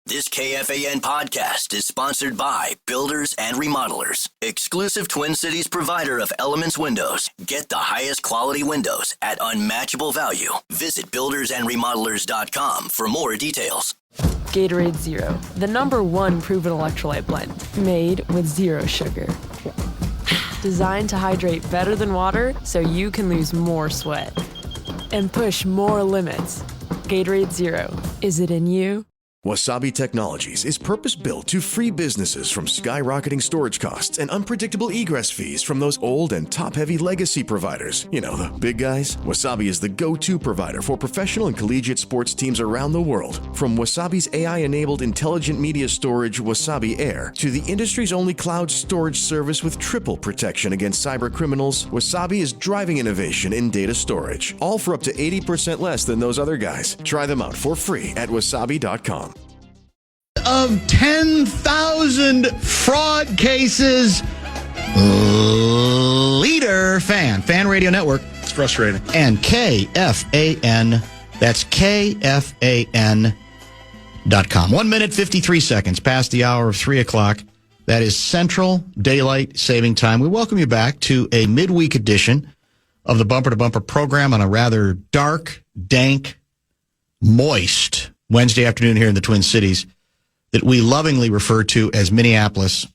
This KFAN podcast is sponsored by Builders and Remodelers, exclusive Twin Cities provider of Elements Windows. Get the highest quality windows at unmatchable value. Visit buildersandremodelers.com for more details. Gatorade Zero, the #1 proven electrolyte blend, made with zero sugar. Designed to hydrate better than water so you can lose more sweat and push more limits. Gatorade Zero, is it in you? Wasabi Technologies is purpose-built to free businesses from skyrocketing storage costs and unpredictable egress fees from those old and top-heavy legacy providers. You know, the big guys. Wasabi is the go-to provider for professional and collegiate sports teams around the world. From Wasabi's AI-enabled intelligent media storage, Wasabi Air, to the industry's only cloud storage service with triple protection against cyber criminals, Wasabi is driving innovation in data storage, all for up to 80% less than those other guys. Try them out for free at wasabi.com. Of 10,000 fraud cases, leader Fan Radio Network. It's frustrating. And KFAN, that's KFAN.com. 1 minute, 53 seconds past the hour of 3 o'clock. That is Central Daylight Saving Time. We welcome you back to a midweek edition of the Bumper to Bumper program on a rather dark, dank, moist Wednesday afternoon here in the Twin Cities that we lovingly refer to as Minneapolis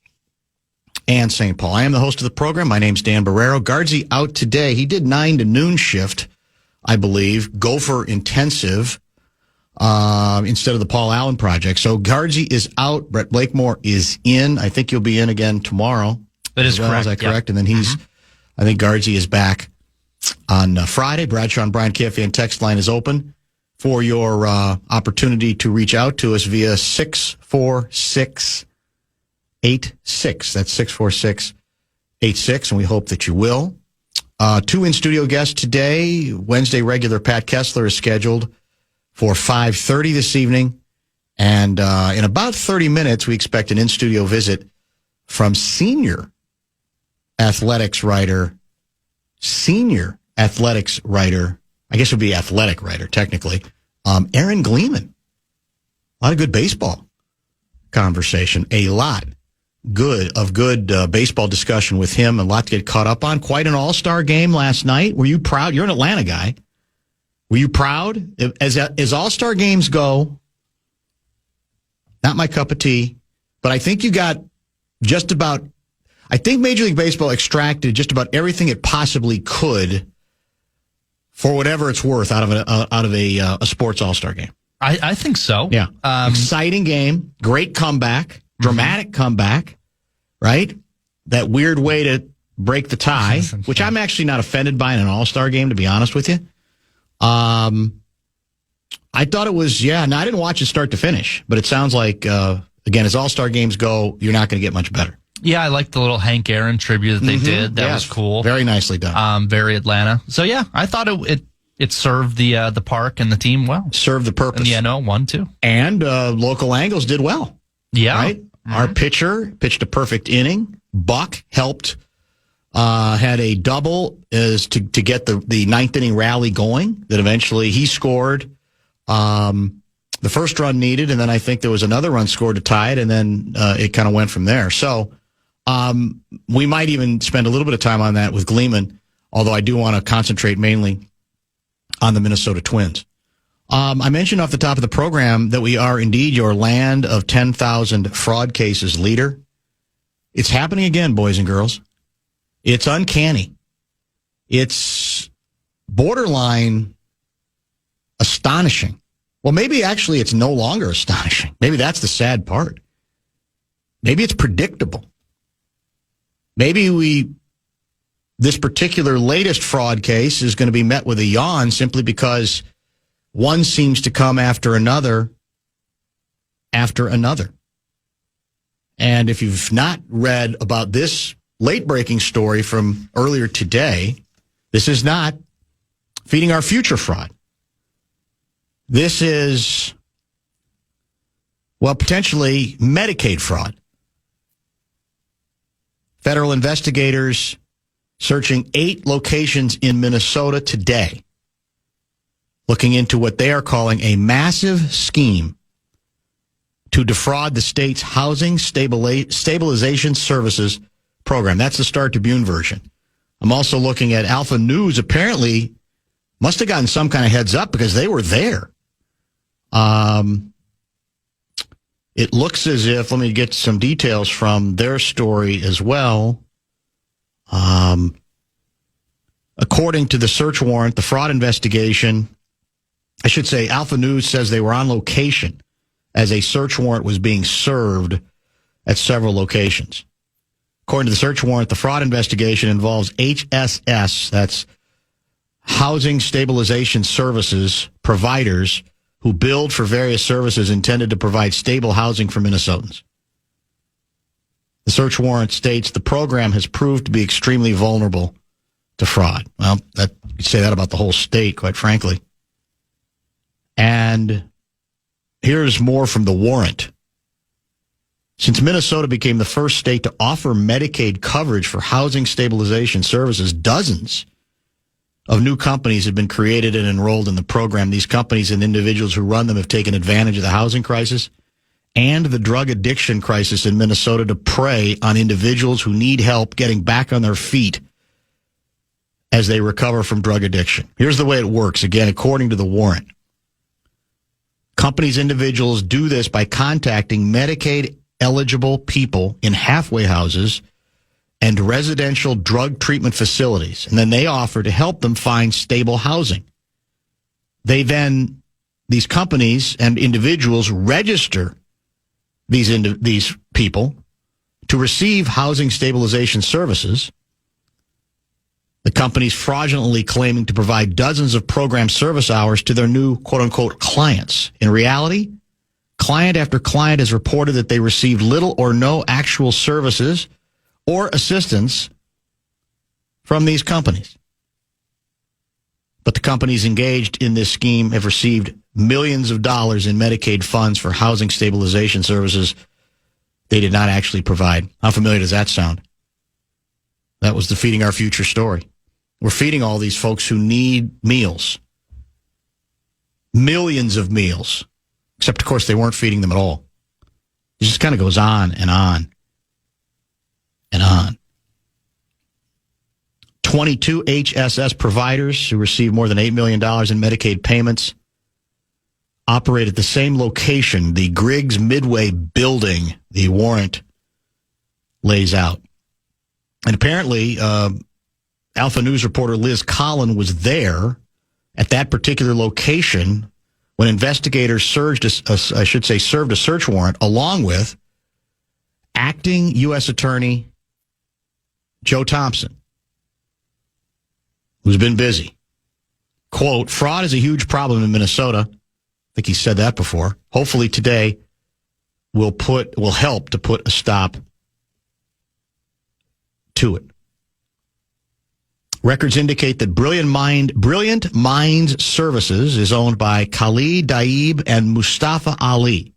and St. Paul. I am the host of the program. My name's Dan Barreiro. Guardsy out today. He did 9 to noon shift, I believe, Gopher intensive instead of the Paul Allen project. So Guardsy is out. Brett Blakemore is in. I think you'll be in again tomorrow. That is correct. Is that correct? Yeah. And then I think Guardsy is back on Friday. Bradshaw and Brian KFAN text line is open for your opportunity to reach out to us via 64686. That's 64686, and we hope that you will. 2 in-studio guests today. Wednesday regular Pat Kessler is scheduled for 5:30 this evening. And in about 30 minutes, we expect an in-studio visit from senior athletics writer, I guess it would be athletic writer, technically, Aaron Gleeman. A lot of good baseball conversation. A lot of good baseball discussion with him. A lot to get caught up on. Quite an all-star game last night. Were you proud? You're an Atlanta guy. Were you proud? As all-star games go, not my cup of tea, but I think you got just about, I think Major League Baseball extracted just about everything it possibly could for whatever it's worth out of a sports all-star game. I think so. Yeah. Exciting game, great comeback, dramatic comeback, right? That weird way to break the tie, which I'm actually not offended by in an all-star game, to be honest with you. I thought it was, I didn't watch it start to finish, but it sounds like, again, as all-star games go, you're not going to get much better. Yeah, I liked the little Hank Aaron tribute that they did. That was cool. Very nicely done. Very Atlanta. So, yeah, I thought it served the park and the team well. Served the purpose. And the NO won, too. And local Angles did well. Yeah. Right? Mm-hmm. Our pitcher pitched a perfect inning. Buck helped, had a double to get the ninth inning rally going that eventually he scored. The first run needed, and then I think there was another run scored to tie it, and then it kind of went from there. So we might even spend a little bit of time on that with Gleeman, although I do want to concentrate mainly on the Minnesota Twins. I mentioned off the top of the program that we are indeed your land of 10,000 fraud cases leader. It's happening again, boys and girls. It's uncanny. It's borderline astonishing. Well, maybe actually it's no longer astonishing. Maybe that's the sad part. Maybe it's predictable. Maybe this particular latest fraud case is going to be met with a yawn simply because one seems to come after another. And if you've not read about this late-breaking story from earlier today, this is not feeding our future fraud. This is, potentially Medicaid fraud. Federal investigators searching 8 locations in Minnesota today, looking into what they are calling a massive scheme to defraud the state's Housing Stabilization Services program. That's the Star Tribune version. I'm also looking at Alpha News. Apparently, must have gotten some kind of heads up because they were there. It looks as if, let me get some details from their story as well. According to the search warrant, the fraud investigation, I should say Alpha News says they were on location as a search warrant was being served at several locations. According to the search warrant, the fraud investigation involves HSS, that's Housing Stabilization Services providers who billed for various services intended to provide stable housing for Minnesotans. The search warrant states the program has proved to be extremely vulnerable to fraud. Well, you could say that about the whole state, quite frankly. And here's more from the warrant. Since Minnesota became the first state to offer Medicaid coverage for housing stabilization services, dozens of new companies have been created and enrolled in the program. These companies and individuals who run them have taken advantage of the housing crisis and the drug addiction crisis in Minnesota to prey on individuals who need help getting back on their feet as they recover from drug addiction. Here's the way it works, again, according to the warrant. Companies, individuals do this by contacting Medicaid-eligible people in halfway houses and residential drug treatment facilities, and then they offer to help them find stable housing. These companies and individuals register these people to receive housing stabilization services. The companies fraudulently claiming to provide dozens of program service hours to their new quote-unquote clients. In reality, client after client has reported that they received little or no actual services or assistance from these companies. But the companies engaged in this scheme have received millions of dollars in Medicaid funds for housing stabilization services they did not actually provide. How familiar does that sound? That was the Feeding Our Future story. We're feeding all these folks who need meals. Millions of meals. Except, of course, they weren't feeding them at all. It just kind of goes on and on and on. 22 HSS providers who received more than $8 million in Medicaid payments operate at the same location, the Griggs Midway building the warrant lays out. And apparently, Alpha News reporter Liz Collin was there at that particular location when investigators served a search warrant along with acting U.S. Attorney Joe Thompson, who's been busy. Quote, fraud is a huge problem in Minnesota. I think he said that before. Hopefully today will help to put a stop to it. Records indicate that Brilliant Minds Services is owned by Khalid Daib and Mustafa Ali.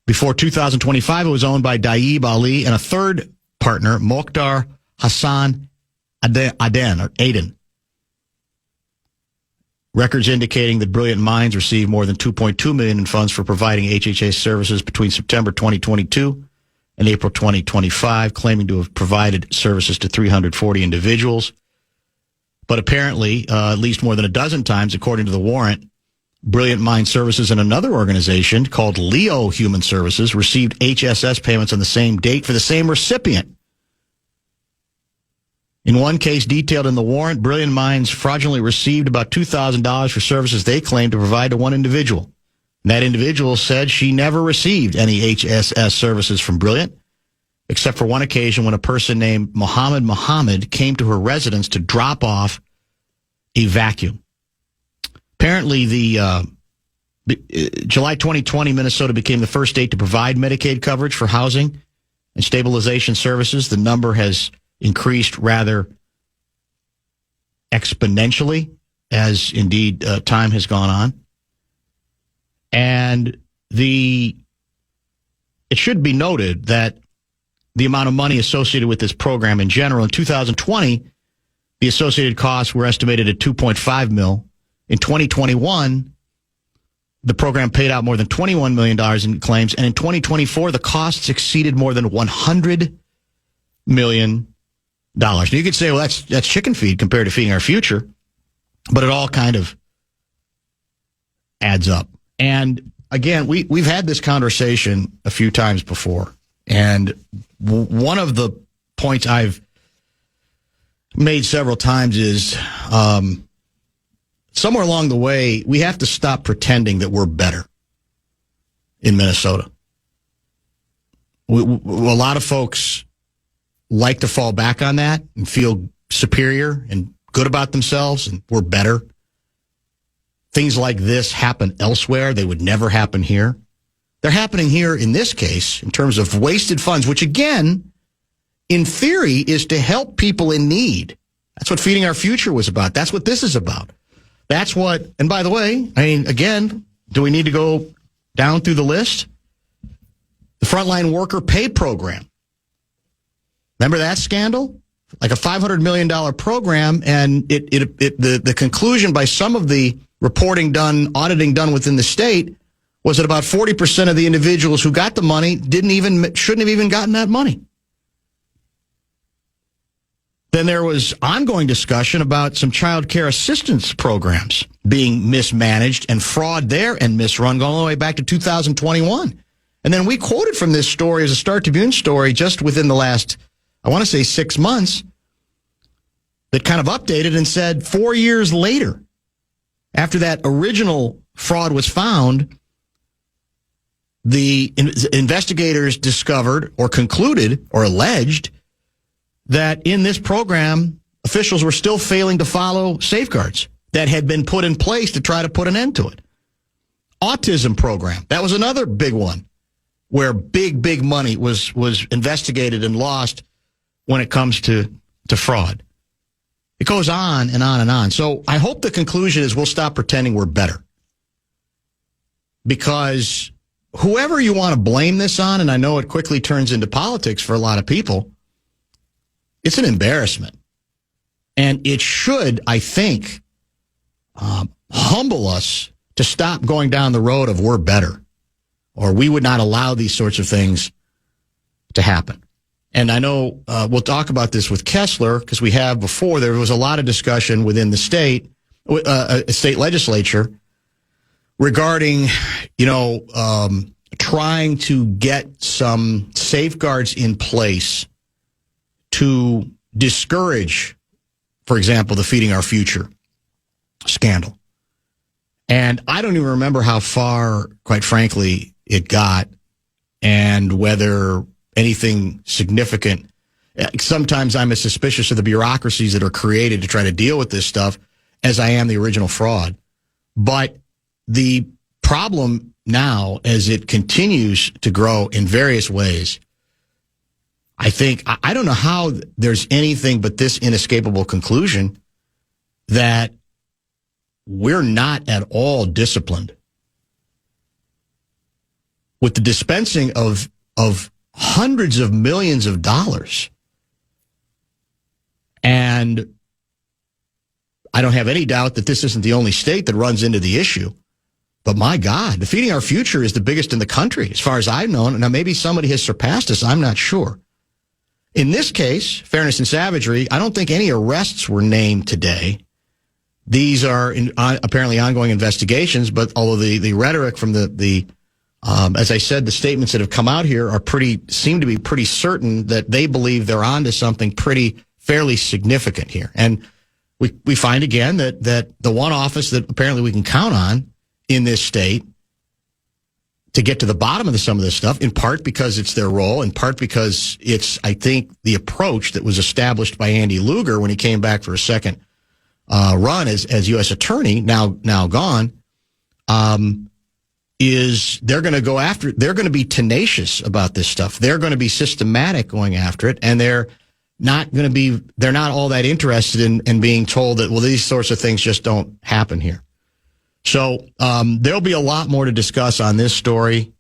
Before 2025, it was owned by Daib Ali and a third partner, Mokhtar Hassan Aden. Records indicating that Brilliant Minds received more than $2.2 million in funds for providing HHA services between September 2022 and April 2025, claiming to have provided services to 340 individuals. But apparently, at least more than a dozen times, according to the warrant, Brilliant Mind Services and another organization called Leo Human Services received HSS payments on the same date for the same recipient. In one case detailed in the warrant, Brilliant Minds fraudulently received about $2,000 for services they claimed to provide to one individual. And that individual said she never received any HSS services from Brilliant, except for one occasion when a person named Mohammed came to her residence to drop off a vacuum. Apparently, July 2020, Minnesota became the first state to provide Medicaid coverage for housing and stabilization services. The number has increased rather exponentially as indeed time has gone on. And it should be noted that the amount of money associated with this program in general, in 2020, the associated costs were estimated at $2.5 million. In 2021, the program paid out more than $21 million in claims. And in 2024, the costs exceeded more than $100 million. Now, you could say, well, that's chicken feed compared to feeding our future. But it all kind of adds up. And again, we've had this conversation a few times before. And one of the points I've made several times is somewhere along the way, we have to stop pretending that we're better in Minnesota. A lot of folks like to fall back on that and feel superior and good about themselves, and we're better. Things like this happen elsewhere. They would never happen here. They're happening here in this case in terms of wasted funds, which again, in theory, is to help people in need. That's what Feeding Our Future was about. That's what this is about. That's what, and by the way, I mean, again, do we need to go down through the list? The Frontline Worker Pay Program. Remember that scandal? Like a $500 million program, and the conclusion by some of the auditing done within the state was that about 40% of the individuals who got the money shouldn't have even gotten that money. Then there was ongoing discussion about some child care assistance programs being mismanaged and fraud there and misrun going all the way back to 2021. And then we quoted from this story as a Star Tribune story just within the last, I want to say 6 months, that kind of updated and said 4 years later, after that original fraud was found, the investigators discovered or concluded or alleged that in this program, officials were still failing to follow safeguards that had been put in place to try to put an end to it. Autism program, that was another big one where big money was investigated and lost when it comes to fraud. It goes on and on and on. So I hope the conclusion is we'll stop pretending we're better. Because whoever you want to blame this on, and I know it quickly turns into politics for a lot of people, it's an embarrassment. And it should, I think, humble us to stop going down the road of we're better, or we would not allow these sorts of things to happen. And I know we'll talk about this with Kessler because we have before. There was a lot of discussion within the state legislature regarding, trying to get some safeguards in place to discourage, for example, the Feeding Our Future scandal. And I don't even remember how far, quite frankly, it got and whether anything significant. Sometimes I'm as suspicious of the bureaucracies that are created to try to deal with this stuff as I am the original fraud. But the problem now, as it continues to grow in various ways, I don't know how there's anything but this inescapable conclusion that we're not at all disciplined with the dispensing of hundreds of millions of dollars. And I don't have any doubt that this isn't the only state that runs into the issue. But my God, the Feeding Our Future is the biggest in the country, as far as I've known. Now, maybe somebody has surpassed us. I'm not sure. In this case, fairness and savagery, I don't think any arrests were named today. These are apparently ongoing investigations, but although the rhetoric from as I said, the statements that have come out here seem to be pretty certain that they believe they're onto something fairly significant here. And we find again that the one office that apparently we can count on in this state to get to the bottom of some of this stuff, in part because it's their role, in part because it's, I think, the approach that was established by Andy Lugar when he came back for a second run as U.S. attorney, now gone, is they're going to be tenacious about this stuff. They're going to be systematic going after it, and they're not all that interested in being told that, well, these sorts of things just don't happen here. So there'll be a lot more to discuss on this story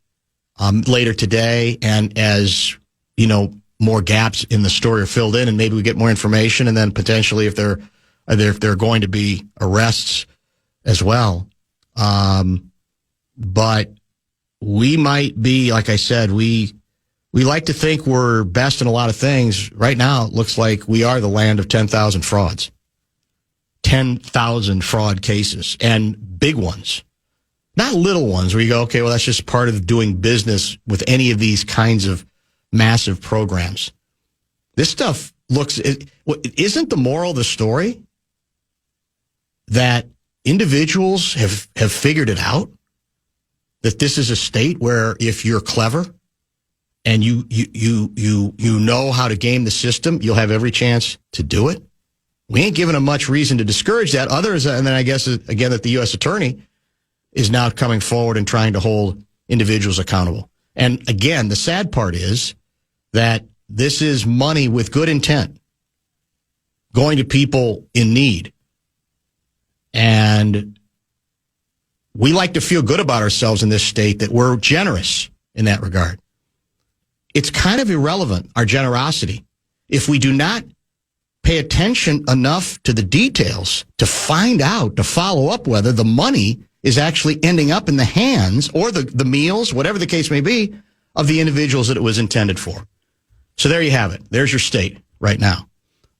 later today, and as more gaps in the story are filled in, and maybe we get more information, and then potentially if there are going to be arrests as well, but we might be, like I said, we like to think we're best in a lot of things. Right now, it looks like we are the land of 10,000 frauds. 10,000 fraud cases, and big ones. Not little ones where you go, okay, well, that's just part of doing business with any of these kinds of massive programs. This stuff isn't the moral of the story that individuals have figured it out? That this is a state where if you're clever and you know how to game the system, you'll have every chance to do it? We ain't giving them much reason to discourage that. Others, and then I guess, again, that the U.S. attorney is now coming forward and trying to hold individuals accountable. And again, the sad part is that this is money with good intent going to people in need. And we like to feel good about ourselves in this state, that we're generous in that regard. It's kind of irrelevant, our generosity, if we do not pay attention enough to the details to find out, to follow up whether the money is actually ending up in the hands or the meals, whatever the case may be, of the individuals that it was intended for. So there you have it. There's your state right now.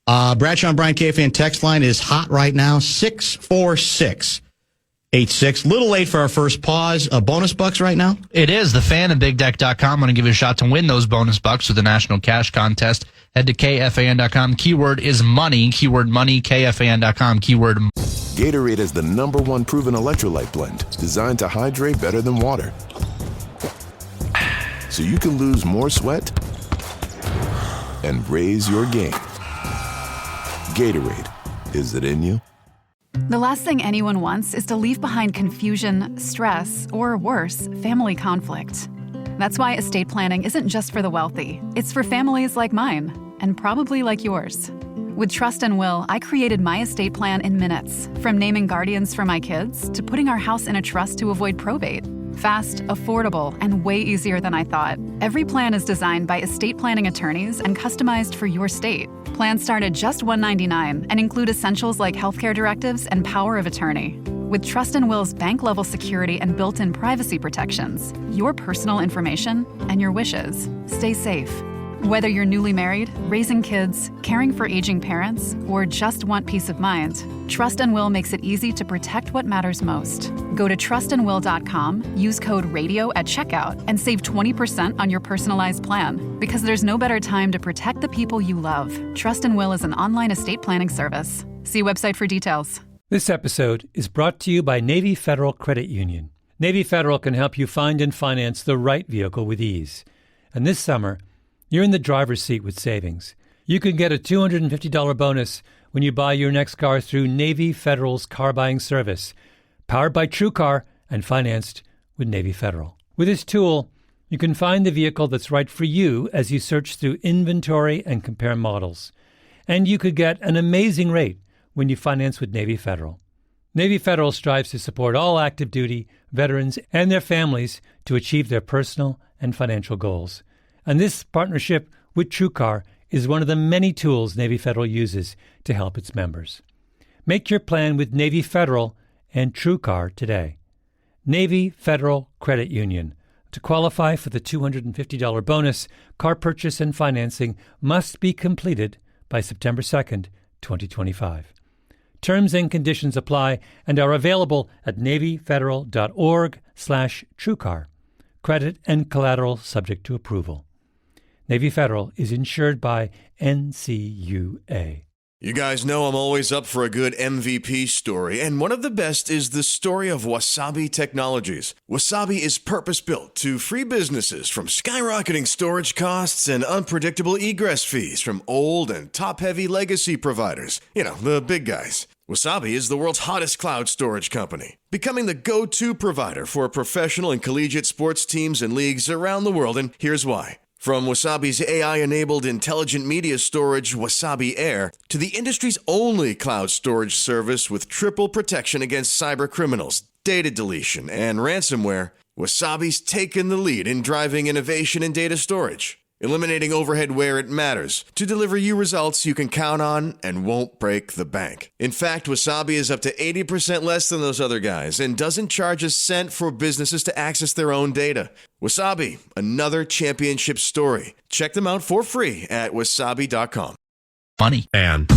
Bradshaw and Brian KFAN text line is hot right now, 64686. Little late for our first pause. Bonus bucks right now? It is. The Fan and BigDeck.com. I'm going to give you a shot to win those bonus bucks with the National Cash Contest. Head to KFAN.com. Keyword is money. Keyword money. KFAN.com. Keyword money. Gatorade is the #1 proven electrolyte blend designed to hydrate better than water. So you can lose more sweat and raise your game. Gatorade, is it in you? The last thing anyone wants is to leave behind confusion, stress, or worse, family conflict. That's why estate planning isn't just for the wealthy. It's for families like mine, and probably like yours. With Trust and Will, I created my estate plan in minutes, from naming guardians for my kids to putting our house in a trust to avoid probate. Fast, affordable, and way easier than I thought. Every plan is designed by estate planning attorneys and customized for your state. Plans start at just $199 and include essentials like healthcare directives and power of attorney. With Trust and Will's bank-level security and built-in privacy protections, your personal information and your wishes stay safe. Whether you're newly married, raising kids, caring for aging parents, or just want peace of mind, Trust and Will makes it easy to protect what matters most. Go to trustandwill.com, use code RADIO at checkout, and save 20% on your personalized plan. Because there's no better time to protect the people you love. Trust and Will is an online estate planning service. See website for details. This episode is brought to you by Navy Federal Credit Union. Navy Federal can help you find and finance the right vehicle with ease. And this summer, you're in the driver's seat with savings. You can get a $250 bonus when you buy your next car through Navy Federal's car buying service, powered by TrueCar and financed with Navy Federal. With this tool, you can find the vehicle that's right for you as you search through inventory and compare models. And you could get an amazing rate when you finance with Navy Federal. Navy Federal strives to support all active duty, veterans, and their families to achieve their personal and financial goals. And this partnership with TrueCar is one of the many tools Navy Federal uses to help its members. Make your plan with Navy Federal and TrueCar today. Navy Federal Credit Union. To qualify for the $250 bonus, car purchase and financing must be completed by September 2nd, 2025. Terms and conditions apply and are available at NavyFederal.org/TrueCar. Credit and collateral subject to approval. Navy Federal is insured by NCUA. You guys know I'm always up for a good MVP story, and one of the best is the story of Wasabi Technologies. Wasabi is purpose-built to free businesses from skyrocketing storage costs and unpredictable egress fees from old and top-heavy legacy providers. You know, the big guys. Wasabi is the world's hottest cloud storage company, becoming the go-to provider for professional and collegiate sports teams and leagues around the world, and here's why. From Wasabi's AI-enabled intelligent media storage, Wasabi Air, to the industry's only cloud storage service with triple protection against cyber criminals, data deletion, and ransomware, Wasabi's taken the lead in driving innovation in data storage. eliminating overhead where it matters to deliver you results you can count on and won't break the bank. In fact, Wasabi is up to 80% less than those other guys and doesn't charge a cent for businesses to access their own data. Wasabi, another championship story. Check them out for free at wasabi.com. Funny. And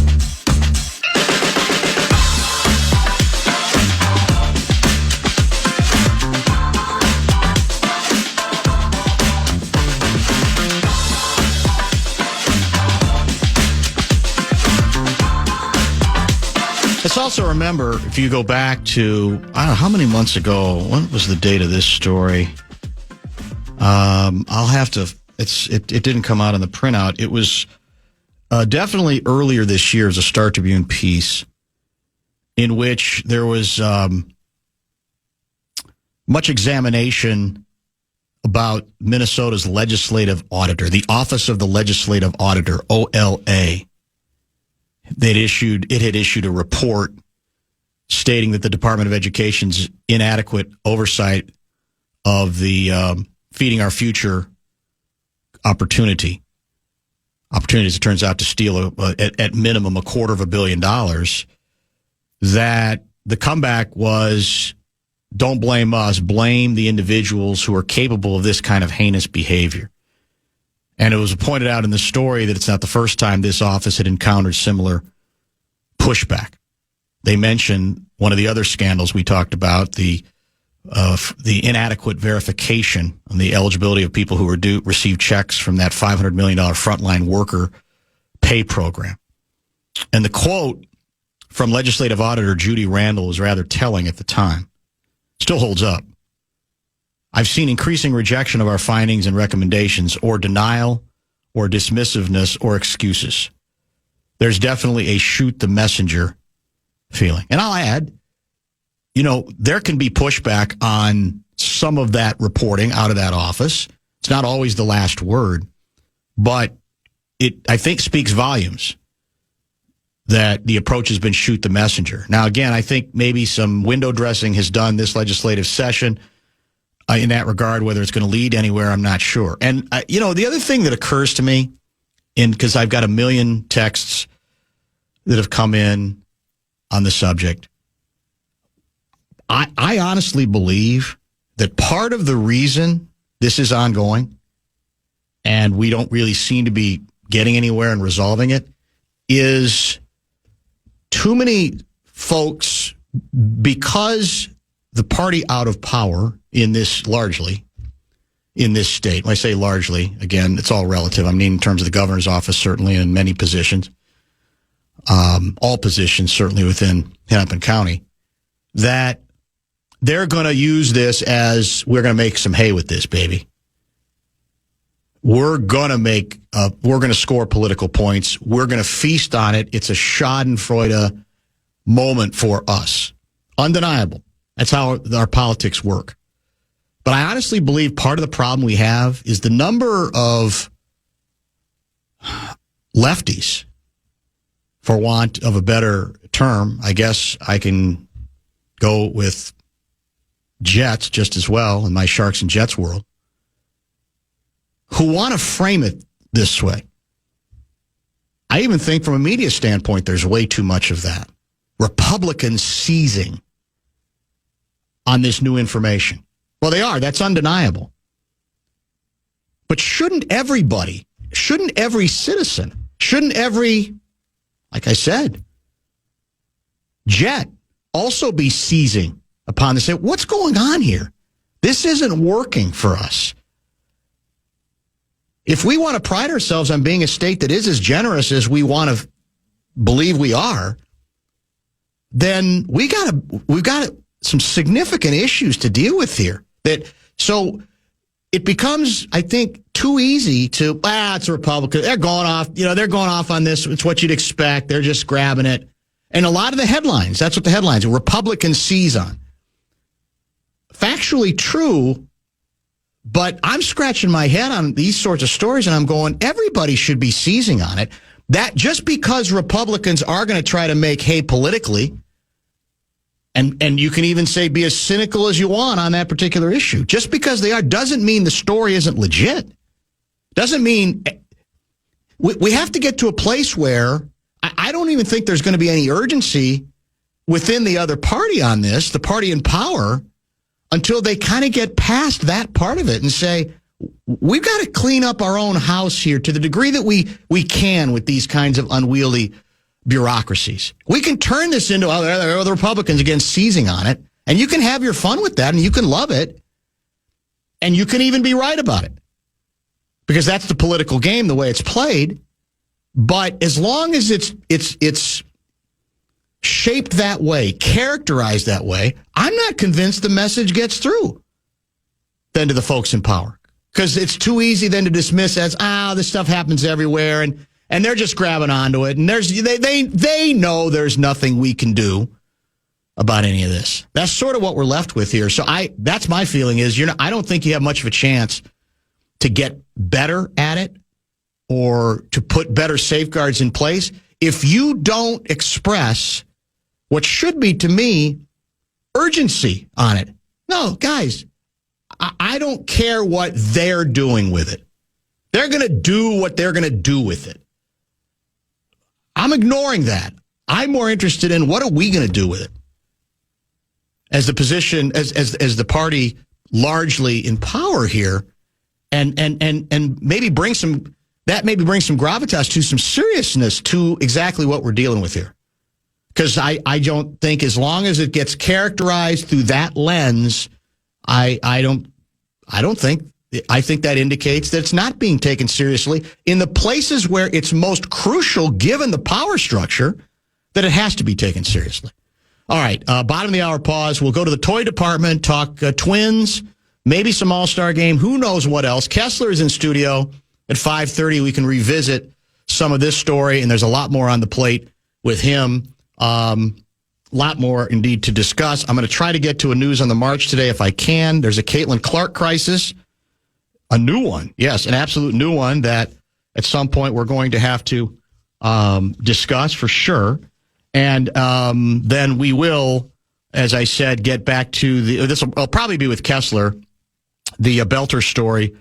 Let's also remember, if you go back to, I don't know, how many months ago, what was the date of this story? I'll have to, it didn't come out in the printout. It was definitely earlier this year as a Star Tribune piece in which there was much examination about Minnesota's legislative auditor, the Office of the Legislative Auditor, OLA. It had issued a report stating that the Department of Education's inadequate oversight of the Feeding Our Future opportunities, it turns out, to steal at minimum $250 million, that the comeback was, don't blame us, blame the individuals who are capable of this kind of heinous behavior. And it was pointed out in the story that it's not the first time this office had encountered similar pushback. They mentioned one of the other scandals we talked about, the inadequate verification on the eligibility of people who receive checks from that $500 million frontline worker pay program. And the quote from Legislative Auditor Judy Randall was rather telling at the time. Still holds up. I've seen increasing rejection of our findings and recommendations, or denial, or dismissiveness, or excuses. There's definitely a shoot the messenger feeling. And I'll add, there can be pushback on some of that reporting out of that office. It's not always the last word, but it, I think, speaks volumes that the approach has been shoot the messenger. Now, again, I think maybe some window dressing has done this legislative session in that regard. Whether it's going to lead anywhere, I'm not sure. And, the other thing that occurs to me, because I've got a million texts that have come in on the subject, I honestly believe that part of the reason this is ongoing and we don't really seem to be getting anywhere and resolving it is too many folks, because the party out of power in this state, when I say largely, again, it's all relative. I mean, in terms of the governor's office, certainly in many positions, all positions, certainly within Hennepin County, that they're going to use this as, we're going to make some hay with this, baby. We're going to score political points. We're going to feast on it. It's a schadenfreude moment for us. Undeniable. That's how our politics work. But I honestly believe part of the problem we have is the number of lefties, for want of a better term. I guess I can go with Jets just as well in my Sharks and Jets world, who want to frame it this way. I even think from a media standpoint, there's way too much of that. Republicans seizing on this new information. Well, they are. That's undeniable. But shouldn't every citizen, shouldn't every, like I said, Jet also be seizing upon this? What's going on here? This isn't working for us. If we want to pride ourselves on being a state that is as generous as we want to believe we are, then we've got some significant issues to deal with here. So it becomes, I think, too easy to, it's a Republican. They're going off on this. It's what you'd expect. They're just grabbing it. And a lot of the headlines, that's what the headlines are. Republicans seize on. Factually true, but I'm scratching my head on these sorts of stories and I'm going, everybody should be seizing on it. That just because Republicans are going to try to make hay politically, and you can even say be as cynical as you want on that particular issue, just because they are doesn't mean the story isn't legit. Doesn't mean we have to get to a place where I don't even think there's going to be any urgency within the other party on this, the party in power, until they kind of get past that part of it and say, we've got to clean up our own house here to the degree that we can with these kinds of unwieldy bureaucracies. We can turn this into the Republicans again seizing on it, and you can have your fun with that, and you can love it, and you can even be right about it. Because that's the political game, the way it's played. But as long as it's shaped that way, characterized that way, I'm not convinced the message gets through then to the folks in power. Because it's too easy then to dismiss as, this stuff happens everywhere, and they're just grabbing onto it. And they know there's nothing we can do about any of this. That's sort of what we're left with here. So that's my feeling is I don't think you have much of a chance to get better at it or to put better safeguards in place if you don't express what should be, to me, urgency on it. No, guys, I don't care what they're doing with it. They're going to do what they're going to do with it. I'm ignoring that. I'm more interested in what are we going to do with it as the position, as the party largely in power here, and maybe bring some gravitas to some seriousness to exactly what we're dealing with here. Because I don't think as long as it gets characterized through that lens, I think that indicates that it's not being taken seriously in the places where it's most crucial, given the power structure, that it has to be taken seriously. All right, bottom of the hour pause. We'll go to the toy department, talk Twins, maybe some All-Star game, who knows what else. Kessler is in studio at 5:30. We can revisit some of this story, and there's a lot more on the plate with him. Lot more indeed to discuss. I'm going to try to get to a news on the march today if I can. There's a Caitlin Clark crisis. A new one. Yes, an absolute new one that at some point we're going to have to discuss for sure. And then we will, as I said, get back to this will probably be with Kessler, the Belter story,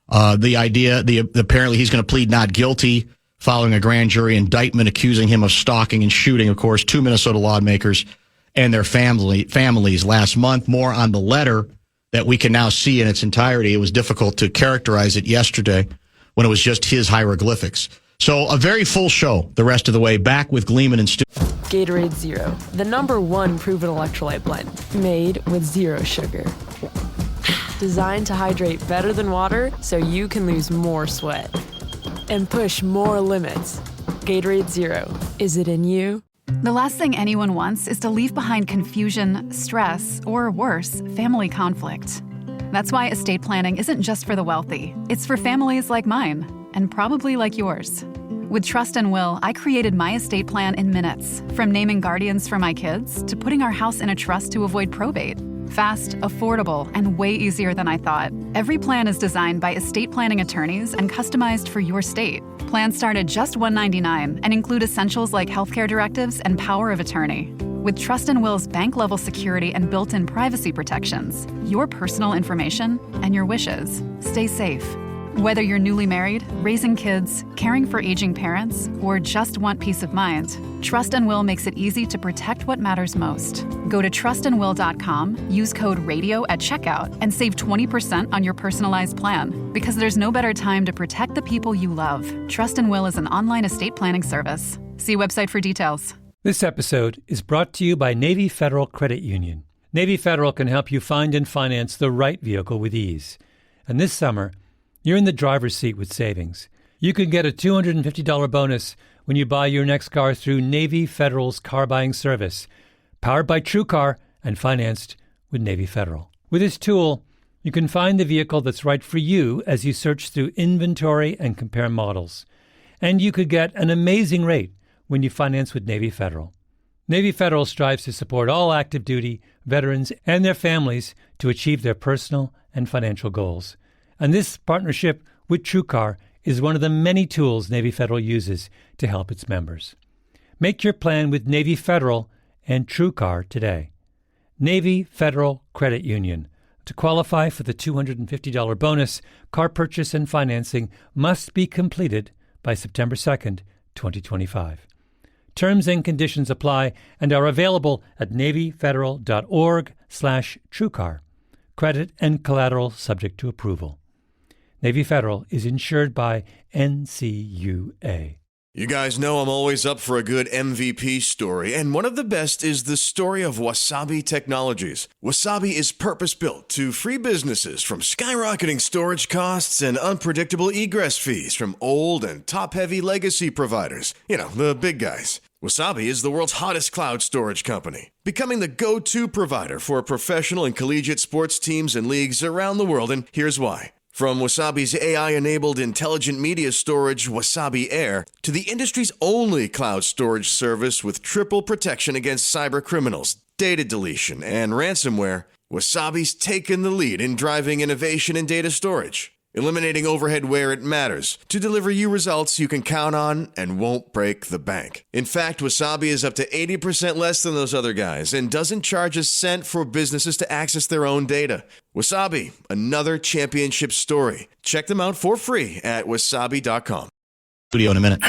apparently he's going to plead not guilty following a grand jury indictment accusing him of stalking and shooting, of course, 2 Minnesota lawmakers and their families last month. More on the letter that we can now see in its entirety. It was difficult to characterize it yesterday when it was just his hieroglyphics. So a very full show the rest of the way. Back with Gleeman and Stu. Gatorade Zero, the #1 proven electrolyte blend, made with zero sugar. Designed to hydrate better than water so you can lose more sweat and push more limits. Gatorade Zero, is it in you? The last thing anyone wants is to leave behind confusion, stress, or worse, family conflict. That's why estate planning isn't just for the wealthy. It's for families like mine, and probably like yours. With Trust and Will, I created my estate plan in minutes, from naming guardians for my kids to putting our house in a trust to avoid probate. Fast, affordable, and way easier than I thought. Every plan is designed by estate planning attorneys and customized for your state. Plans start at just $199 and include essentials like healthcare directives and power of attorney. With Trust and Will's bank-level security and built-in privacy protections, your personal information and your wishes stay safe. Whether you're newly married, raising kids, caring for aging parents, or just want peace of mind, Trust and Will makes it easy to protect what matters most. Go to trustandwill.com, use code RADIO at checkout, and save 20% on your personalized plan. Because there's no better time to protect the people you love. Trust and Will is an online estate planning service. See website for details. This episode is brought to you by Navy Federal Credit Union. Navy Federal can help you find and finance the right vehicle with ease. And this summer, you're in the driver's seat with savings. You can get a $250 bonus when you buy your next car through Navy Federal's car buying service, powered by TrueCar and financed with Navy Federal. With this tool, you can find the vehicle that's right for you as you search through inventory and compare models. And you could get an amazing rate when you finance with Navy Federal. Navy Federal strives to support all active duty, veterans, and their families to achieve their personal and financial goals. And this partnership with TrueCar is one of the many tools Navy Federal uses to help its members. Make your plan with Navy Federal and TrueCar today. Navy Federal Credit Union, To qualify for the $250 bonus, car purchase and financing must be completed by September 2nd, 2025. Terms and conditions apply and are available at NavyFederal.org/TrueCar. Credit and collateral subject to approval. Navy Federal is insured by NCUA. You guys know I'm always up for a good MVP story, and one of the best is the story of Wasabi Technologies. Wasabi is purpose-built to free businesses from skyrocketing storage costs and unpredictable egress fees from old and top-heavy legacy providers. You know, the big guys. Wasabi is the world's hottest cloud storage company, becoming the go-to provider for professional and collegiate sports teams and leagues around the world, and here's why. From Wasabi's AI-enabled intelligent media storage, Wasabi Air, to the industry's only cloud storage service with triple protection against cyber criminals, data deletion, and ransomware, Wasabi's taken the lead in driving innovation in data storage, eliminating overhead where it matters to deliver you results you can count on and won't break the bank. In fact, Wasabi is up to 80% less than those other guys and doesn't charge a cent for businesses to access their own data. Wasabi, another championship story. Check them out for free at wasabi.com. Studio in a minute.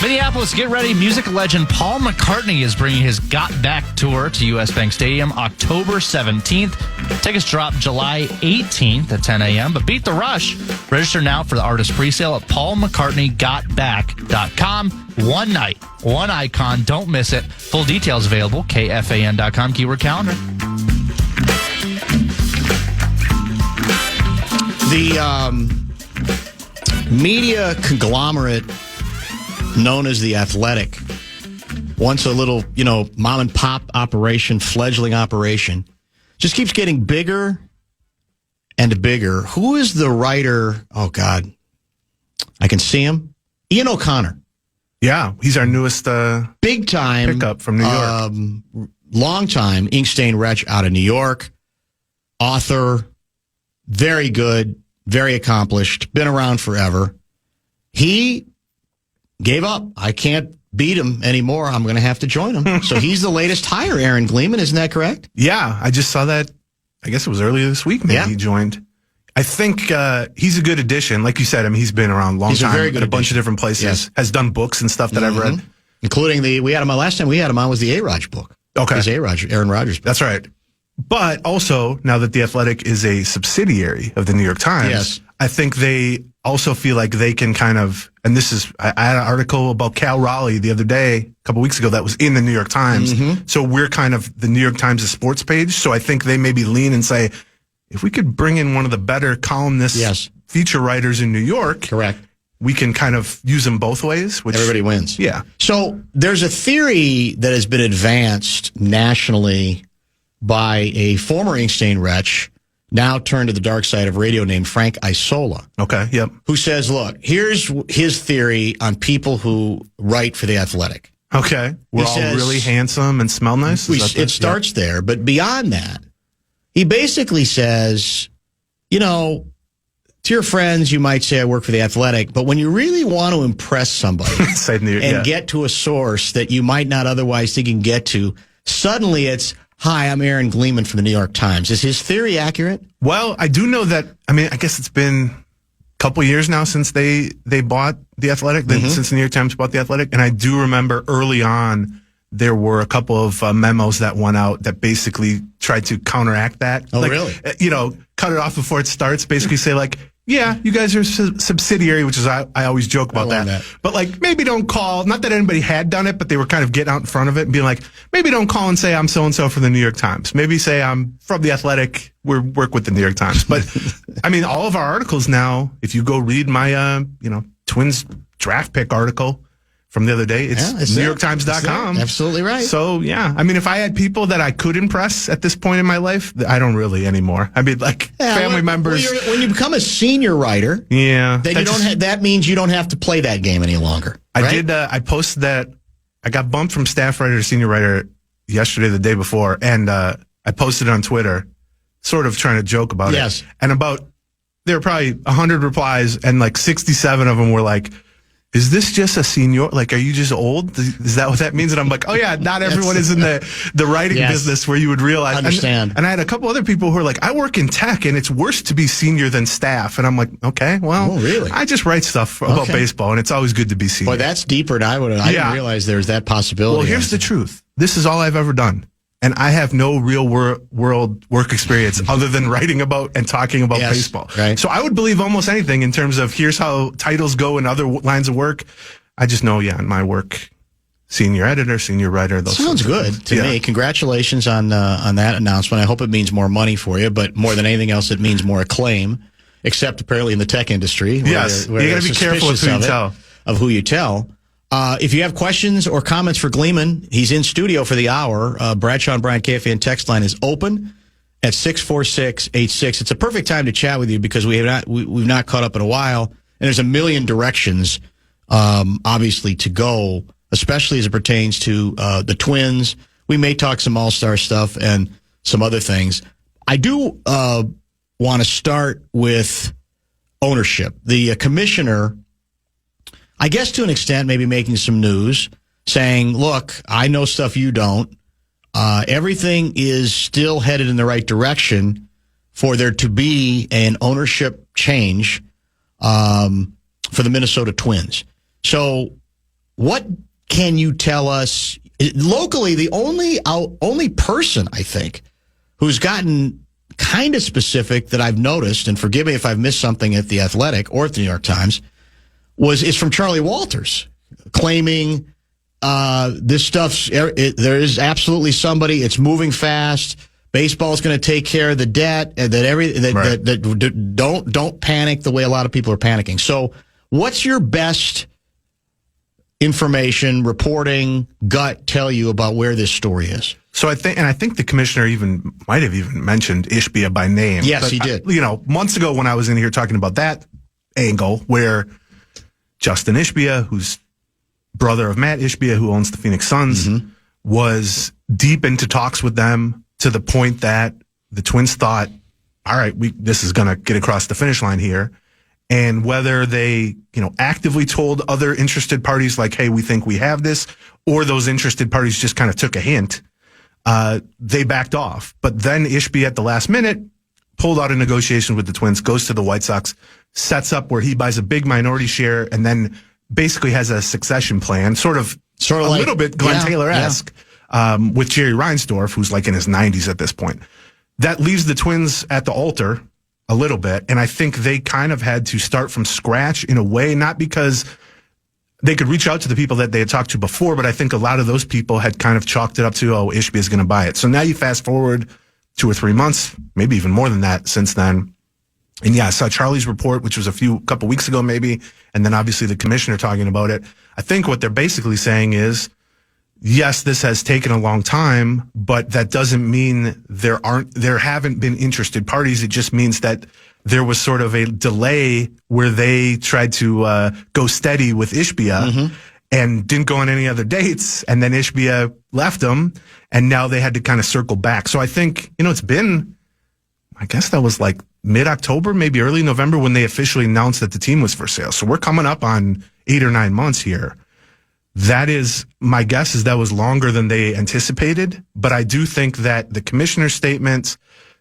Minneapolis, get ready. Music legend Paul McCartney is bringing his Got Back tour to U.S. Bank Stadium October 17th. Tickets drop July 18th at 10 a.m. But beat the rush. Register now for the artist presale at paulmccartneygotback.com. One night, one icon. Don't miss it. Full details available. KFAN.com, keyword calendar. The media conglomerate known as The Athletic, once a little, mom and pop operation, fledgling operation, just keeps getting bigger and bigger. Who is the writer? Oh, God. I can see him. Ian O'Connor. Yeah, he's our newest big time pickup from New York. Long time Ink-Stained Wretch out of New York. Author. Very good. Very accomplished. Been around forever. He gave up. I can't beat him anymore. I'm going to have to join him. So he's the latest hire, Aaron Gleeman. Isn't that correct? Yeah, I just saw that. I guess it was earlier this week. Maybe he joined. I think he's a good addition. Like you said, he's been around a long time. Very good at a bunch of different places. Yes. Has done books and stuff that I've read. Including last time we had him on was the A-Raj book. Okay. His Aaron Rodgers book. That's right. But also, now that The Athletic is a subsidiary of the New York Times, I think they also feel like they can kind of, and this is, I had an article about Cal Raleigh the other day, a couple weeks ago, that was in the New York Times. So we're kind of the New York Times' sports page. So I think they maybe lean and say, if we could bring in one of the better columnists, feature writers in New York, correct, we can kind of use them both ways. Which, everybody wins. Yeah. So there's a theory that has been advanced nationally by a former Ink-Stained Wretch, now turned to the dark side of radio, named Frank Isola. Okay, yep. Who says, look, here's his theory on people who write for The Athletic. Okay. We're all really handsome and smell nice? It starts there, but beyond that, he basically says, to your friends, you might say I work for The Athletic, but when you really want to impress somebody and get to a source that you might not otherwise think you can get to, suddenly it's, hi, I'm Aaron Gleeman from the New York Times. Is his theory accurate? Well, I do know that, I guess it's been a couple years now since they bought The Athletic, since the New York Times bought The Athletic. And I do remember early on, there were a couple of memos that went out that basically tried to counteract that. Oh, really? Cut it off before it starts, basically say like, yeah, you guys are a subsidiary, which is, I always joke about that. But like, maybe don't call, not that anybody had done it, but they were kind of getting out in front of it and being like, maybe don't call and say I'm so-and-so from the New York Times. Maybe say I'm from The Athletic, we work with the New York Times. But all of our articles now, if you go read my, Twins draft pick article from the other day, it's NewYorkTimes.com. Absolutely right. So, yeah. If I had people that I could impress at this point in my life, I don't really anymore. Family members. When you become a senior writer, then that means you don't have to play that game any longer. Right? I posted that. I got bumped from staff writer to senior writer yesterday, the day before, and I posted it on Twitter, sort of trying to joke about it. And there were probably 100 replies, and like 67 of them were like, is this just a senior? Like, are you just old? Is that what that means? And I'm like, oh yeah, not everyone is in the writing business where you would realize. Understand. And I had a couple other people who are like, I work in tech and it's worse to be senior than staff. And I'm like, okay, well, really? I just write stuff about baseball and it's always good to be senior. Boy, that's deeper than I didn't realize there's that possibility. Well, here's the truth. This is all I've ever done. And I have no real world work experience other than writing about and talking about baseball. Right. So I would believe almost anything in terms of here's how titles go in other lines of work. I just know, in my work, senior editor, senior writer. Those sounds good to me. Congratulations on that announcement. I hope it means more money for you, but more than anything else, it means more acclaim, except apparently in the tech industry. Yes, you got to be careful of who you tell. If you have questions or comments for Gleeman, he's in studio for the hour. Bradshaw and Bryant KFAN text line is open at 64686. It's a perfect time to chat with you because we've not caught up in a while, and there's a million directions, obviously, to go, especially as it pertains to the Twins. We may talk some All-Star stuff and some other things. I do want to start with ownership. The commissioner, I guess to an extent, maybe making some news, saying, look, I know stuff you don't. Everything is still headed in the right direction for there to be an ownership change for the Minnesota Twins. So what can you tell us? Locally, the only person, I think, who's gotten kind of specific that I've noticed, and forgive me if I've missed something at The Athletic or at the New York Times, is from Charlie Walters, claiming this stuff's there is absolutely somebody. It's moving fast. Baseball's going to take care of the debt, and that don't panic the way a lot of people are panicking. So, what's your best information, reporting, gut tell you about where this story is? So I think the commissioner might have even mentioned Ishbia by name. Yes, he did. Months ago when I was in here talking about that angle where Justin Ishbia, who's brother of Matt Ishbia, who owns the Phoenix Suns, was deep into talks with them to the point that the Twins thought, all right, this is going to get across the finish line here. And whether they, actively told other interested parties like, hey, we think we have this, or those interested parties just kind of took a hint, they backed off. But then Ishbia at the last minute pulled out a negotiation with the Twins, goes to the White Sox, sets up where he buys a big minority share, and then basically has a succession plan, sort of a like, little bit Glenn Taylor-esque, with Jerry Reinsdorf, who's like in his 90s at this point. That leaves the Twins at the altar a little bit, and I think they kind of had to start from scratch in a way, not because they could reach out to the people that they had talked to before, but I think a lot of those people had kind of chalked it up to, Ishbia is going to buy it. So now you fast forward 2 or 3 months, maybe even more than that since then. And I saw Charlie's report, which was a couple weeks ago maybe, and then obviously the commissioner talking about it. I think what they're basically saying is, yes, this has taken a long time, but that doesn't mean there haven't been interested parties. It just means that there was sort of a delay where they tried to go steady with Ishbia and didn't go on any other dates, and then Ishbia left them, and now they had to kind of circle back. So I think, it's been, I guess that was like mid-October, maybe early November when they officially announced that the team was for sale. So we're coming up on 8 or 9 months here. That is, my guess is that was longer than they anticipated. But I do think that the commissioner's statements,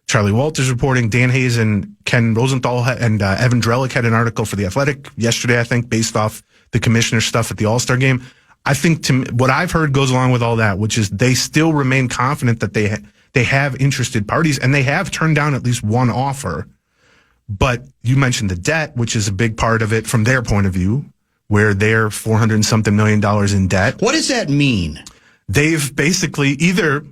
Charlie Walters reporting, Dan Hayes and Ken Rosenthal and Evan Drellick had an article for The Athletic yesterday, I think, based off the commissioner's stuff at the All-Star game. I think what I've heard goes along with all that, which is they still remain confident that they have interested parties, and they have turned down at least one offer. But you mentioned the debt, which is a big part of it from their point of view, where they're $400-something million in debt. What does that mean? They've basically either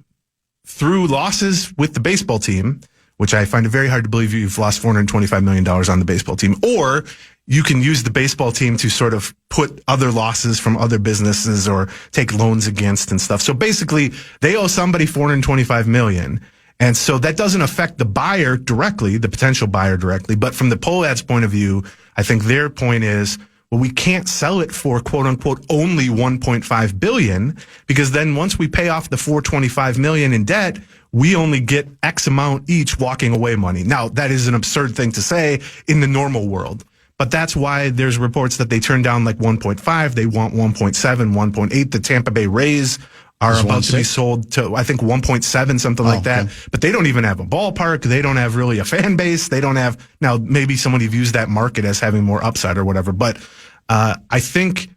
through losses with the baseball team, which I find it very hard to believe you've lost $425 million on the baseball team, or you can use the baseball team to sort of put other losses from other businesses or take loans against and stuff. So basically, they owe somebody $425 million. And so that doesn't affect the buyer directly, the potential buyer directly. But from the Polad's point of view, I think their point is, well, we can't sell it for quote unquote only $1.5 billion, because then once we pay off the $425 million in debt, we only get X amount each walking away money. Now, that is an absurd thing to say in the normal world. But that's why there's reports that they turned down like 1.5. They want 1.7, 1.8. The Tampa Bay Rays are about to be sold to, I think, 1.7, something like that. Okay. But they don't even have a ballpark. They don't have really a fan base. They don't have, now maybe somebody views that market as having more upside or whatever. But I think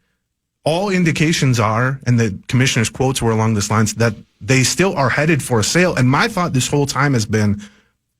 all indications are, and the commissioner's quotes were along this lines, that they still are headed for a sale. And my thought this whole time has been,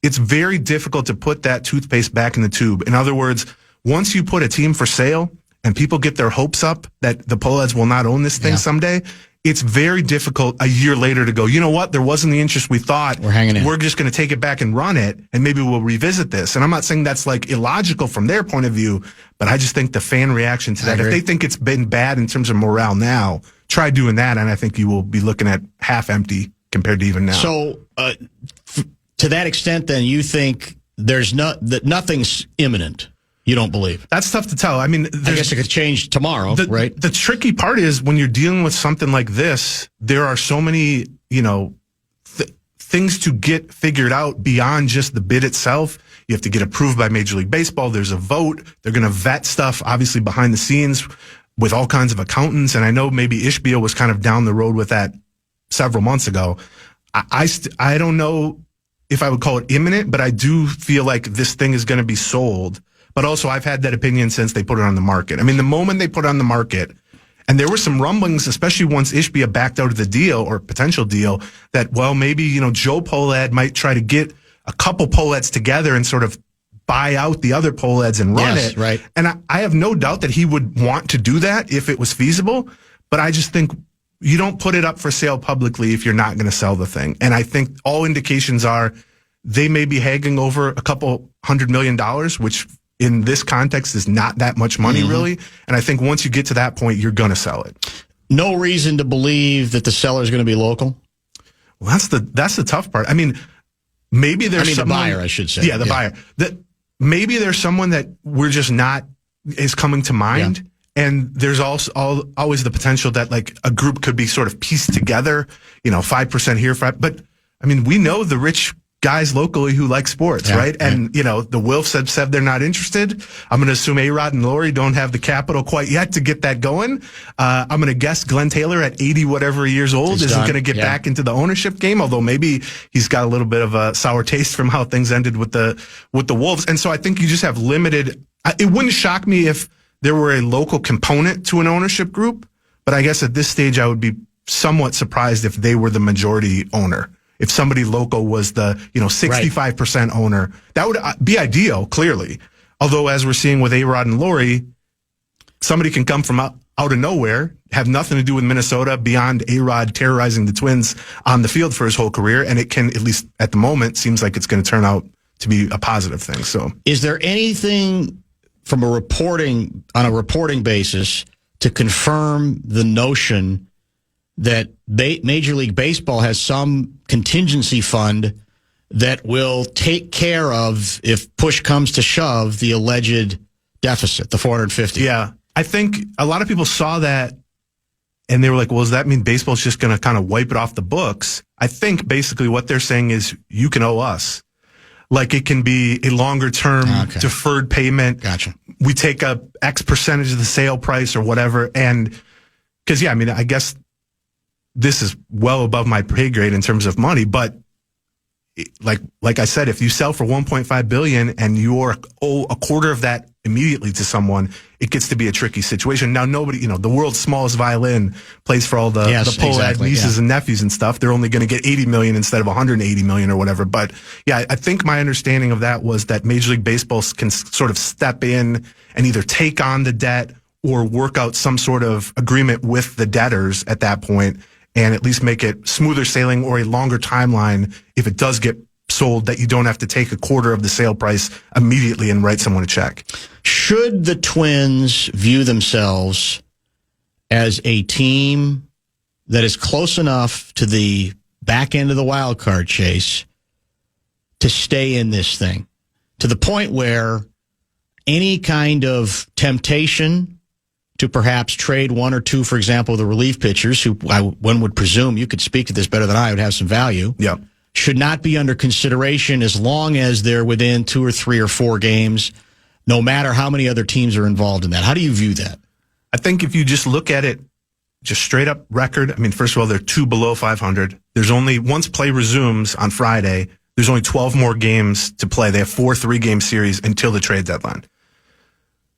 it's very difficult to put that toothpaste back in the tube. In other words, once you put a team for sale and people get their hopes up that the Poleads will not own this thing someday, it's very difficult a year later to go, you know what, there wasn't the interest we thought. We're hanging in. We're just going to take it back and run it, and maybe we'll revisit this. And I'm not saying that's like illogical from their point of view, but I just think the fan reaction to that, if they think it's been bad in terms of morale now, try doing that, and I think you will be looking at half empty compared to even now. So to that extent, then, you think that nothing's imminent? You don't believe? That's tough to tell. I mean, I guess it could change tomorrow, right? The tricky part is when you're dealing with something like this, there are so many, things to get figured out beyond just the bid itself. You have to get approved by Major League Baseball. There's a vote. They're going to vet stuff, obviously, behind the scenes with all kinds of accountants. And I know maybe Ishbia was kind of down the road with that several months ago. I don't know if I would call it imminent, but I do feel like this thing is going to be sold. But also, I've had that opinion since they put it on the market. I mean, the moment they put it on the market, and there were some rumblings, especially once Ishbia backed out of the deal or potential deal, that, well, maybe, Joe Pohlad might try to get a couple Pohlads together and sort of buy out the other Pohlads and run it. Right. And I have no doubt that he would want to do that if it was feasible. But I just think you don't put it up for sale publicly if you're not going to sell the thing. And I think all indications are they may be haggling over a couple $100 million, which in this context is not that much money, really. And I think once you get to that point, you're going to sell it. No reason to believe that the seller is going to be local? Well, that's the tough part. I mean, maybe there's the buyer, I should say. Yeah, the buyer. That maybe there's someone that we're just not is coming to mind. Yeah. And there's also always the potential that like a group could be sort of pieced together, 5% here, 5%. But I mean, we know the rich guys locally who like sports, right? And, the Wilfs have said they're not interested. I'm going to assume A-Rod and Lori don't have the capital quite yet to get that going. I'm going to guess Glenn Taylor at 80 whatever years old isn't going to get back into the ownership game, although maybe he's got a little bit of a sour taste from how things ended with the Wolves. And so I think you just have limited. It wouldn't shock me if there were a local component to an ownership group, but I guess at this stage I would be somewhat surprised if they were the majority owner. If somebody local was the 65% owner, that would be ideal, clearly. Although, as we're seeing with A-Rod and Lori, somebody can come from out of nowhere, have nothing to do with Minnesota beyond A-Rod terrorizing the Twins on the field for his whole career, and it can, at least at the moment, seems like it's going to turn out to be a positive thing. So, is there anything from on a reporting basis to confirm the notion that Major League Baseball has some contingency fund that will take care of, if push comes to shove, the alleged deficit, the 450? Yeah. I think a lot of people saw that and they were like, well, does that mean baseball's just going to kind of wipe it off the books? I think basically what they're saying is you can owe us. Like it can be a longer term deferred payment. Gotcha. We take a X percentage of the sale price or whatever. And because, I guess this is well above my pay grade in terms of money, but like I said, if you sell for $1.5 billion and you owe a quarter of that immediately to someone, it gets to be a tricky situation. Now, nobody, the world's smallest violin plays for all the Pohlad nieces and nephews and stuff. They're only going to get $80 million instead of $180 million or whatever. But yeah, I think my understanding of that was that Major League Baseball can sort of step in and either take on the debt or work out some sort of agreement with the debtors at that point, and at least make it smoother sailing or a longer timeline if it does get sold, that you don't have to take a quarter of the sale price immediately and write someone a check. Should the Twins view themselves as a team that is close enough to the back end of the wild card chase to stay in this thing, to the point where any kind of temptation to perhaps trade one or two, for example, the relief pitchers, who one would presume, you could speak to this better than I, would have some value, should not be under consideration as long as they're within 2 or 3 or 4 games no matter how many other teams are involved in that. How do you view that? I think if you just look at it, just straight up record, I mean, first of all, they're 2 below 500. There's only, once play resumes on Friday, there's only 12 more games to play. They have 4 3-game series until the trade deadline.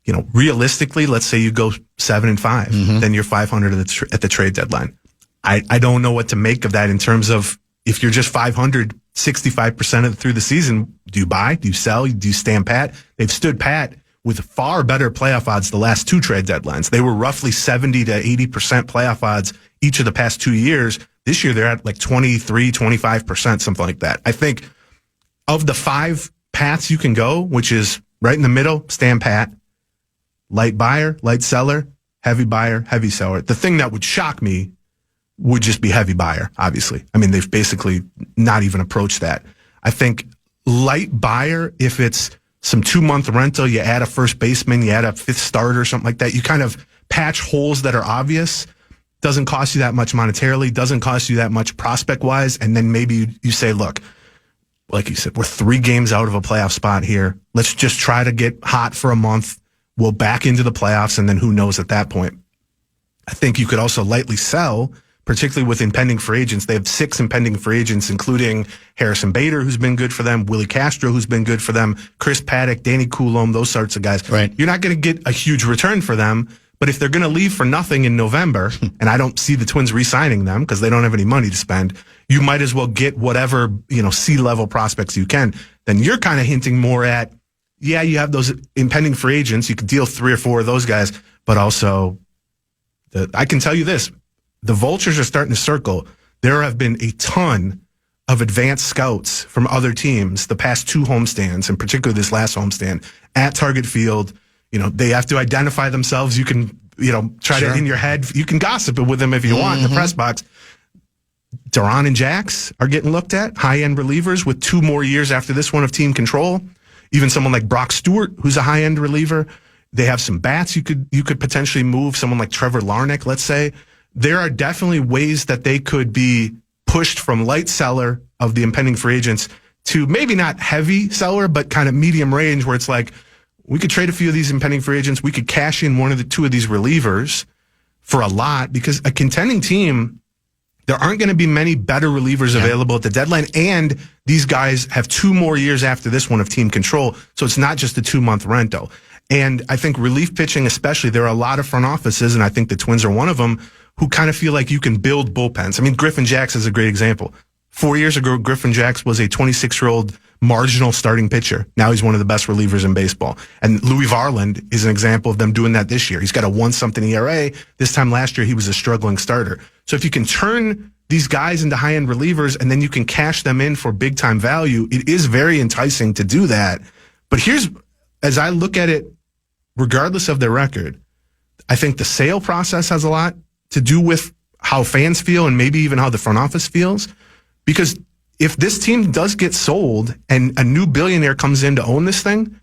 You know, realistically, let's say you go 7-5, then you're 500 at the trade deadline. I don't know what to make of that in terms of if you're just 500, 65% of it through the season, do you buy? Do you sell? Do you stand pat? They've stood pat with far better playoff odds the last 2 trade deadlines. They were roughly 70 to 80% playoff odds each of the past 2 years. This year, they're at like 23, 25%, something like that. I think of the 5 paths you can go, which is right in the middle, stand pat, light buyer, light seller, heavy buyer, heavy seller. The thing that would shock me would just be heavy buyer, obviously. I mean, they've basically not even approached that. I think light buyer, if it's some 2-month rental, you add a first baseman, you add a 5th starter, something like that. You kind of patch holes that are obvious. Doesn't cost you that much monetarily, doesn't cost you that much prospect-wise, and then maybe you say, look, like you said, we're 3 games out of a playoff spot here. Let's just try to get hot for a month. We'll back into the playoffs, and then who knows at that point. I think you could also lightly sell, particularly with impending free agents. They have 6 impending free agents, including Harrison Bader, who's been good for them, Willie Castro, who's been good for them, Chris Paddock, Danny Coulomb, those sorts of guys. Right. You're not going to get a huge return for them, but if they're going to leave for nothing in November, and I don't see the Twins re-signing them because they don't have any money to spend, you might as well get whatever, C-level prospects you can. Then you're kind of hinting more at, yeah, you have those impending free agents. You could deal 3 or 4 of those guys, but also I can tell you this. The vultures are starting to circle. There have been a ton of advanced scouts from other teams the past 2 homestands, and particularly this last homestand, at Target Field. They have to identify themselves. You can, try to, in your head, you can gossip it with them if you want in the press box. Duran and Jax are getting looked at, high-end relievers with 2 more years after this one of team control. Even someone like Brock Stewart, who's a high-end reliever. They have some bats you could potentially move, someone like Trevor Larnach, let's say. There are definitely ways that they could be pushed from light seller of the impending free agents to maybe not heavy seller, but kind of medium range where it's like, we could trade a few of these impending free agents. We could cash in 1 of the 2 of these relievers for a lot, because a contending team, there aren't going to be many better relievers available at the deadline. And these guys have 2 more years after this one of team control. So it's not just a 2-month rental. And I think relief pitching, especially, there are a lot of front offices, and I think the Twins are one of them, who kind of feel like you can build bullpens. I mean, Griffin Jax is a great example. 4 years ago, Griffin Jax was a 26-year-old marginal starting pitcher. Now he's one of the best relievers in baseball. And Louis Varland is an example of them doing that this year. He's got a 1-something ERA. This time last year, he was a struggling starter. So if you can turn these guys into high-end relievers and then you can cash them in for big-time value, it is very enticing to do that. But here's, as I look at it, regardless of their record, I think the sale process has a lot to do with how fans feel and maybe even how the front office feels. Because if this team does get sold and a new billionaire comes in to own this thing,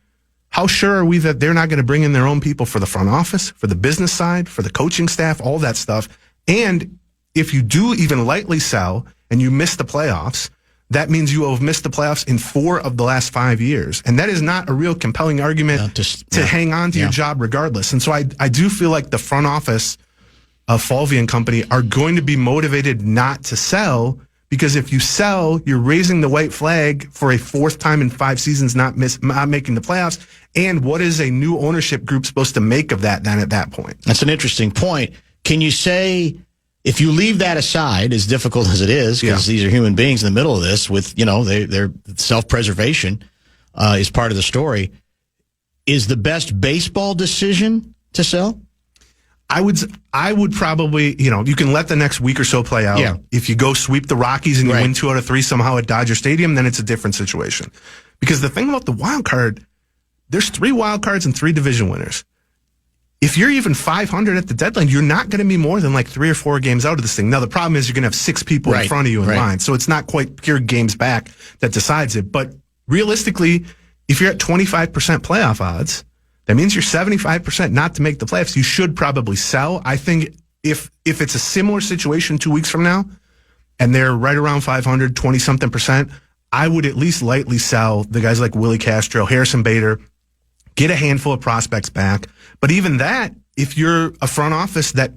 how sure are we that they're not going to bring in their own people for the front office, for the business side, for the coaching staff, all that stuff? And if you do even lightly sell and you miss the playoffs, that means you will have missed the playoffs in 4 of the last 5 years. And that is not a real compelling argument to hang on to your job regardless. And so I do feel like the front office of Falvey and company are going to be motivated not to sell, because if you sell, you're raising the white flag for a 4th time in 5 seasons not making the playoffs. And what is a new ownership group supposed to make of that then at that point? That's an interesting point. Can you say, if you leave that aside, as difficult as it is, because these are human beings in the middle of this with, their self-preservation is part of the story, is the best baseball decision to sell? I would probably, you can let the next week or so play out. Yeah. If you go sweep the Rockies and you win 2 out of 3 somehow at Dodger Stadium, then it's a different situation. Because the thing about the wild card, there's 3 wild cards and 3 division winners. If you're even 500 at the deadline, you're not going to be more than like 3 or 4 games out of this thing. Now, the problem is you're going to have 6 people in front of you in line. So it's not quite pure games back that decides it. But realistically, if you're at 25% playoff odds, that means you're 75% not to make the playoffs. You should probably sell. I think if it's a similar situation 2 weeks from now and they're right around 500, 20-something%, I would at least lightly sell the guys like Willie Castro, Harrison Bader, get a handful of prospects back. But even that, if you're a front office that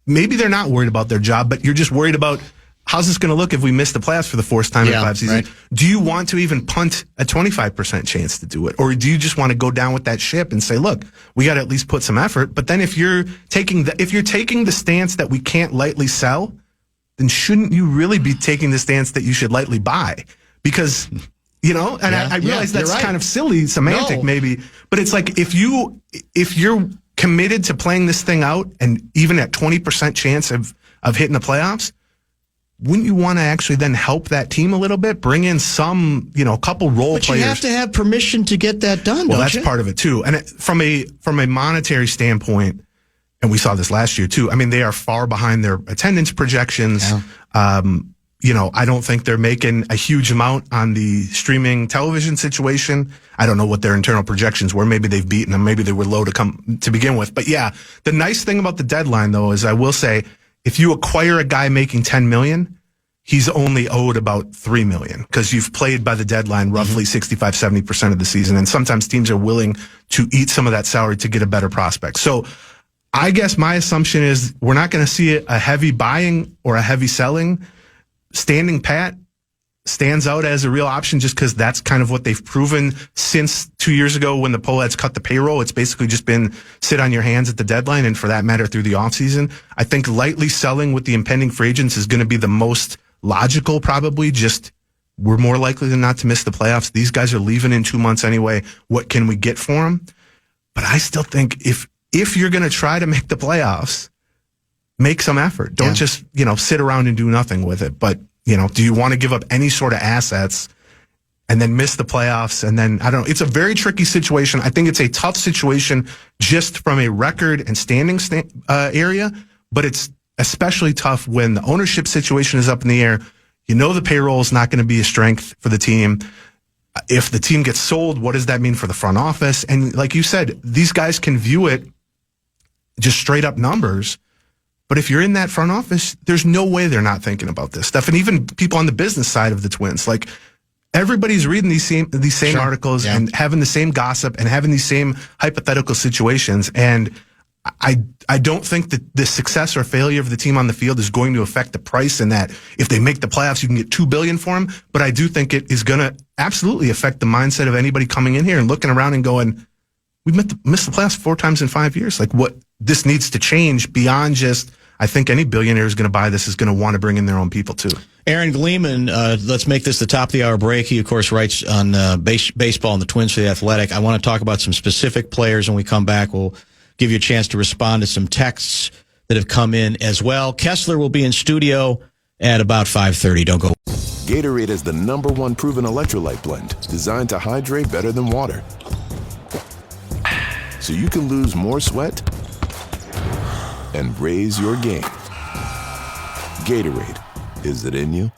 maybe they're not worried about their job, but you're just worried about how's this going to look if we miss the playoffs for the fourth time in 5 seasons? Right. Do you want to even punt a 25% chance to do it? Or do you just want to go down with that ship and say, look, we got to at least put some effort? But then if you're taking the stance that we can't lightly sell, then shouldn't you really be taking the stance that you should lightly buy? Because, I realize that's kind of silly semantic maybe, but it's like if you're committed to playing this thing out and even at 20% chance of hitting the playoffs, wouldn't you want to actually then help that team a little bit? Bring in some, couple role players. But you have to have permission to get that done, well, that's part of it too. And from a monetary standpoint, and we saw this last year too, I mean, they are far behind their attendance projections. Yeah. I don't think they're making a huge amount on the streaming television situation. I don't know what their internal projections were. Maybe they've beaten them. Maybe they were low to begin with. But yeah, the nice thing about the deadline though is I will say, if you acquire a guy making $10 million, he's only owed about $3 million because you've played by the deadline roughly 65-70% of the season. And sometimes teams are willing to eat some of that salary to get a better prospect. So I guess my assumption is we're not going to see a heavy buying or a heavy selling. Standing pat stands out as a real option just because that's kind of what they've proven since 2 years ago when the Polettes cut the payroll. It's basically just been sit on your hands at the deadline and for that matter through the offseason. I think lightly selling with the impending free agents is going to be the most logical probably. Just we're more likely than not to miss the playoffs. These guys are leaving in 2 months anyway. What can we get for them? But I still think if you're going to try to make the playoffs, make some effort. Don't just, sit around and do nothing with it. But, do you want to give up any sort of assets and then miss the playoffs? And then, I don't know. It's a very tricky situation. I think it's a tough situation just from a record and standing area, but it's especially tough when the ownership situation is up in the air. The payroll is not going to be a strength for the team. If the team gets sold, what does that mean for the front office? And like you said, these guys can view it just straight up numbers. But if you're in that front office, there's no way they're not thinking about this stuff. And even people on the business side of the Twins, like everybody's reading these same articles and having the same gossip and having these same hypothetical situations. And I don't think that the success or failure of the team on the field is going to affect the price, and that if they make the playoffs, you can get $2 billion for them. But I do think it is going to absolutely affect the mindset of anybody coming in here and looking around and going, we've missed the playoffs 4 times in 5 years. Like this needs to change beyond just, I think any billionaire who's going to buy this is going to want to bring in their own people too. Aaron Gleeman, let's make this the top of the hour break. He, of course, writes on baseball and the Twins for The Athletic. I want to talk about some specific players when we come back. We'll give you a chance to respond to some texts that have come in as well. Kessler will be in studio at about 5:30. Don't go. Gatorade is the #1 proven electrolyte blend designed to hydrate better than water. So you can lose more sweat and raise your game. Gatorade, is it in you?